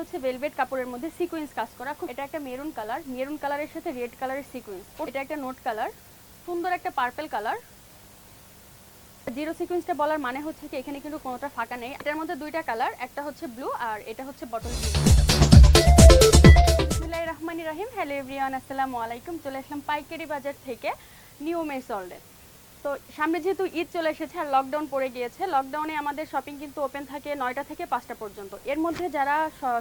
হচ্ছে ভেলভেট কাপড়ের মধ্যে সিকোয়েন্স কাজ করা। এটা একটা মেরুন কালারের সাথে রেড কালারের সিকোয়েন্স। এটা একটা নোট কালার, সুন্দর একটা পার্পল কালার। জিরো সিকোয়েন্সটা বলার মানে হচ্ছে কি এখানে কিন্তু কোনোটা ফাঁকা নেই। এটার মধ্যে দুইটা কালার, একটা হচ্ছে ব্লু আর এটা হচ্ছে বটল গ্রিন। বিসমিল্লাহির রহমানির রহিম। হ্যালো এভরিওয়ান, আসসালামু আলাইকুম। চলে আসলাম পাইকারি বাজার থেকে নিউ মেস ওয়ার্ল্ডে। তো সামনে যেহেতু ঈদ চলে এসেছে আর লকডাউন পড়ে গিয়েছে, লকডাউনে আমাদের শপিং কিন্তু ওপেন থাকে 9টা থেকে 5টা পর্যন্ত। এর মধ্যে যারা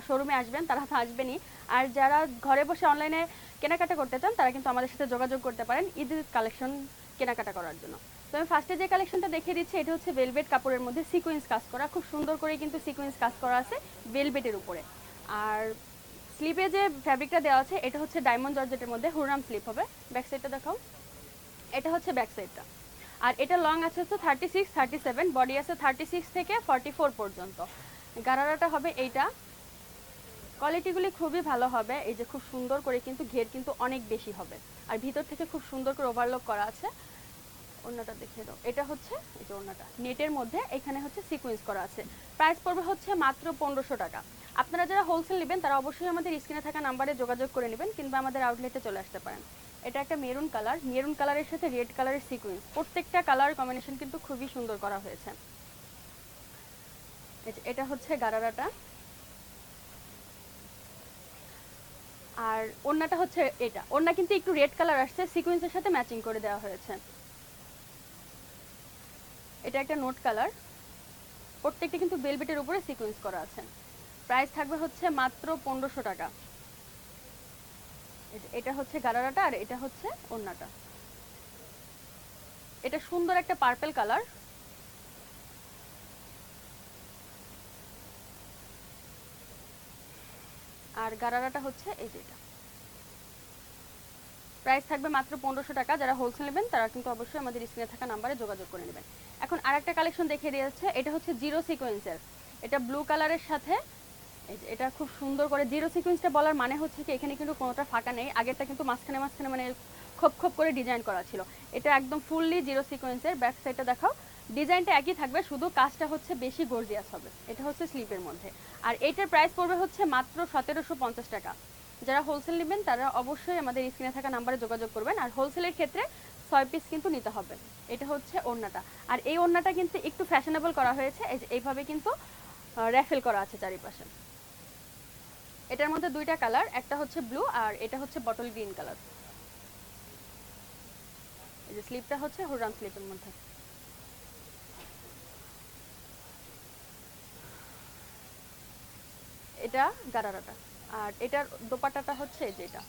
শোরুমে আসবেন তারা তো আসবেনই, আর যারা ঘরে বসে অনলাইনে কেনাকাটা করতে চান তারা কিন্তু আমাদের সাথে যোগাযোগ করতে পারেন ঈদের কালেকশন কেনাকাটা করার জন্য। তো আমি ফার্স্টে যে কালেকশনটা দেখিয়ে দিচ্ছি এটা হচ্ছে ভেলভেট কাপড়ের মধ্যে সিকোয়েন্স কাজ করা। খুব সুন্দর করে কিন্তু সিকোয়েন্স কাজ করা আছে ভেলভেটের উপরে। আর স্লিপে যে ফ্যাব্রিকটা দেওয়া আছে এটা হচ্ছে ডায়মন্ড জর্জেটের মধ্যে হুররাম স্লিপ হবে। ব্যাক সাইডটা দেখাও। এটা হচ্ছে ব্যাক সাইডটা। আর এটা লং আছে হচ্ছে 36 37, বডি আছে 36 থেকে 44 পর্যন্ত। গারারাটা হবে এইটা। কোয়ালিটিগুলি খুবই ভালো হবে। এই যে খুব সুন্দর করে কিন্তু ঘের কিন্তু অনেক বেশি হবে, আর ভিতর থেকে খুব সুন্দর করে ওভারলক করা আছে। ওড়নাটা দেখে দাও। এটা হচ্ছে এই যে ওড়নাটা নেটের মধ্যে, এখানে হচ্ছে সিকোয়েন্স করা আছে। প্রাইস পড়বে হচ্ছে মাত্র 1500 টাকা। আপনারা যারা হোলসেল নেবেন তারা অবশ্যই আমাদের স্ক্রিনে থাকা নাম্বারে যোগাযোগ করে নেবেন, কিংবা আমাদের আউটলেটে চলে আসতে পারেন। এটা একটা মেরুন কালারের সাথে রেড কালারের সিকোয়েন্স। প্রত্যেকটা কালার কম্বিনেশন কিন্তু খুবই সুন্দর করা হয়েছে। এটা হচ্ছে গারারাটা। আর ওড়নাটা হচ্ছে এটা। ওড়না কিন্তু একটু রেড কালার আসছে, সিকোয়েন্সের সাথে ম্যাচিং করে দেওয়া হয়েছে। এটা একটা নোট কালার। প্রত্যেকটা কিন্তু ভেলভেটের উপরে সিকোয়েন্স করা আছে। প্রাইস থাকবে হচ্ছে মাত্র 1500 টাকা। এটা হচ্ছে গারারাটা আর এটা হচ্ছে ওড়নাটা। এটা সুন্দর একটা পার্পল কালার। আর গারারাটা হচ্ছে এই যে এটা। প্রাইস থাকবে মাত্র 1500 টাকা। যারা হোলসেল নেবেন তারা কিন্তু অবশ্যই আমাদের স্ক্রিনে থাকা নাম্বারে যোগাযোগ করে নেবেন। এখন আরেকটা কালেকশন দেখিয়ে দিয়েছে, এটা হচ্ছে জিরো সিকোয়েন্সের। এটা ব্লু কালারের সাথে এই যে এটা খুব সুন্দর করে জিরো সিকোয়েন্সটা বলার মানে হচ্ছে কি এখানে কিন্তু কোনোটা ফাঁকা নেই। আগেরটা কিন্তু মাঝখানে মাঝখানে মানে খোপ খোপ করে ডিজাইন করা ছিল। এটা একদম ফুললি জিরো সিকোয়েন্সের। ব্যাক সাইডটা দেখাও। ডিজাইনটা একই থাকবে, শুধু কাজটা হচ্ছে বেশি গর্জিয়াস হবে। এটা হচ্ছে স্লিপের মধ্যে। আর এইটার প্রাইস পড়বে হচ্ছে মাত্র 1750 টাকা। যারা হোলসেল নেবেন তারা অবশ্যই আমাদের স্ক্রিনে থাকা নাম্বারে যোগাযোগ করবেন। আর হোলসেলের ক্ষেত্রে 6 পিস কিন্তু নিতে হবে। এটা হচ্ছে ওড়নাটা। আর এই ওড়নাটা কিন্তু একটু ফ্যাশনেবল করা হয়েছে, এইভাবে কিন্তু র্যাফেল করা আছে চারিপাশে। এটার মধ্যে দুইটা কালার, একটা হচ্ছে ব্লু আর এটা হচ্ছে বটল গ্রিন কালার। এই যে স্লিপটা হচ্ছে হুররাম স্লিপের মধ্যে। এটা গারারাটা। আর এটার দোপাট্টাটা হচ্ছে যেটা।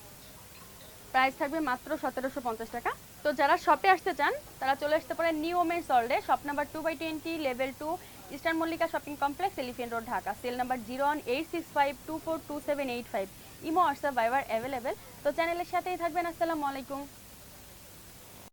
প্রাইস থাকবে মাত্র 1750 টাকা। তো যারা শপে আসতে চান তারা চলে আসতে পারেন নিউ মেস ওয়ার্ল্ডে, shop number 2/20, level 2, Eastern Mallika Shopping Complex, Elephant Road, Dhaka. Cell number 018652422785। Imo, WhatsApp, Viber available. তো চ্যানেলের সাথেই থাকবেন। আসসালামু আলাইকুম।